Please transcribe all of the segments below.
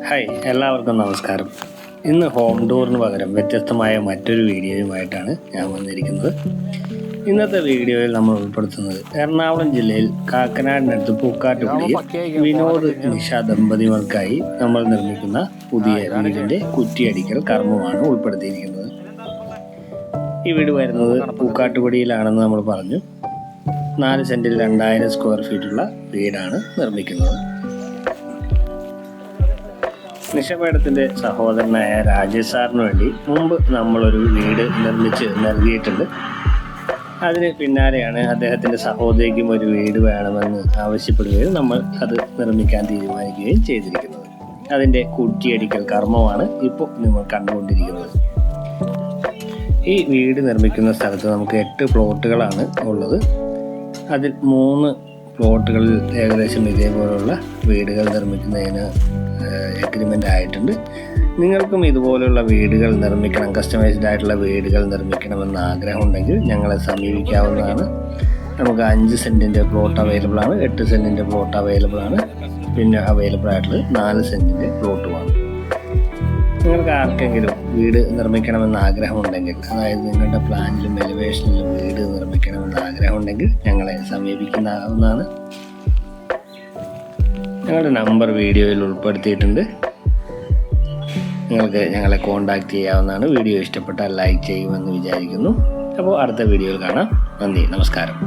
Hi, എല്ലാവർക്കും നമസ്കാരം. ഇന്ന് ഹോം ടൂറിന് പകരം വ്യത്യസ്തമായ മറ്റൊരു വീഡിയോയുമായിട്ടാണ് ഞാൻ വന്നിരിക്കുന്നത്. ഇന്നത്തെ വീഡിയോയിൽ നമ്മൾ ഉൾപ്പെടുത്തുന്നത് എറണാകുളം ജില്ലയിൽ കാക്കനാടിനടുത്ത് പൂക്കാട്ടുപടിയിൽ വിനോദ് നിഷ ദമ്പതികൾക്കായി നമ്മൾ നിർമ്മിക്കുന്ന പുതിയ വീടിൻ്റെ കുറ്റിയടിക്കൽ കർമ്മമാണ് ഉൾപ്പെടുത്തിയിരിക്കുന്നത്. ഈ വീട് വരുന്നത് പൂക്കാട്ടുപടിയിലാണെന്ന് നമ്മൾ പറഞ്ഞു. 4 സെൻറ്റിൽ 2000 സ്ക്വയർ ഫീറ്റുള്ള വീടാണ് നിർമ്മിക്കുന്നത്. നിഷ മേഡത്തിൻ്റെ സഹോദരനായ രാജേഷ് സാറിന് വേണ്ടി മുമ്പ് നമ്മളൊരു വീട് നിർമ്മിച്ച് നൽകിയിട്ടുണ്ട്. അതിന് പിന്നാലെയാണ് അദ്ദേഹത്തിൻ്റെ സഹോദരിക്കും ഒരു വീട് വേണമെന്ന് ആവശ്യപ്പെടുകയും നമ്മൾ അത് നിർമ്മിക്കാൻ തീരുമാനിക്കുകയും ചെയ്തിരിക്കുന്നത്. അതിൻ്റെ കുറ്റിയടിക്കൽ കർമ്മമാണ് ഇപ്പോൾ നിങ്ങൾ കണ്ടുകൊണ്ടിരിക്കുന്നത്. ഈ വീട് നിർമ്മിക്കുന്ന സ്ഥലത്ത് നമുക്ക് 8 പ്ലോട്ടുകളാണ് ഉള്ളത്. അതിൽ 3 പ്ലോട്ടുകളിൽ ഏകദേശം ഇതേപോലുള്ള വീടുകൾ നിർമ്മിക്കുന്നതിന് എഗ്രിമെൻ്റ് ആയിട്ടുണ്ട്. നിങ്ങൾക്കും ഇതുപോലുള്ള വീടുകൾ നിർമ്മിക്കണം, കസ്റ്റമൈസ്ഡ് ആയിട്ടുള്ള വീടുകൾ നിർമ്മിക്കണമെന്ന് ആഗ്രഹമുണ്ടെങ്കിൽ ഞങ്ങളെ സമീപിക്കാവുന്നതാണ്. നമുക്ക് 5 സെൻറ്റിൻ്റെ പ്ലോട്ട് അവൈലബിൾ ആണ്, 8 സെൻറ്റിൻ്റെ പ്ലോട്ട് അവൈലബിൾ ആണ്, പിന്നെ അവൈലബിൾ ആയിട്ടുള്ളത് 4 സെൻറ്റിൻ്റെ പ്ലോട്ടുമാണ്. നിങ്ങൾക്ക് ആർക്കെങ്കിലും വീട് നിർമ്മിക്കണമെന്ന് ആഗ്രഹമുണ്ടെങ്കിൽ, അതായത് നിങ്ങളുടെ പ്ലാനിലും എലിവേഷനിലും വീട് നിർമ്മിക്കണമെന്ന് ആഗ്രഹമുണ്ടെങ്കിൽ ഞങ്ങളെ സമീപിക്കാവുന്നതാണ്. ഞങ്ങളുടെ നമ്പർ വീഡിയോയിൽ ഉൾപ്പെടുത്തിയിട്ടുണ്ട്. നിങ്ങൾക്ക് ഞങ്ങളെ കോൺടാക്റ്റ് ചെയ്യാവുന്നതാണ്. വീഡിയോ ഇഷ്ടപ്പെട്ടാൽ ലൈക്ക് ചെയ്യുമെന്ന് വിചാരിക്കുന്നു. അപ്പോൾ അടുത്ത വീഡിയോയിൽ കാണാം. നന്ദി, നമസ്കാരം.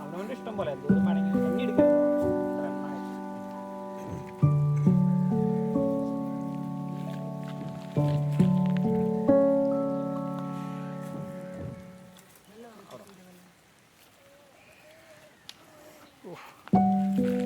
അവനവൻ്റെ ഇഷ്ടം പോലെ എന്തും വേണമെങ്കിൽ എണ്ണി എടുക്കാം. ഓ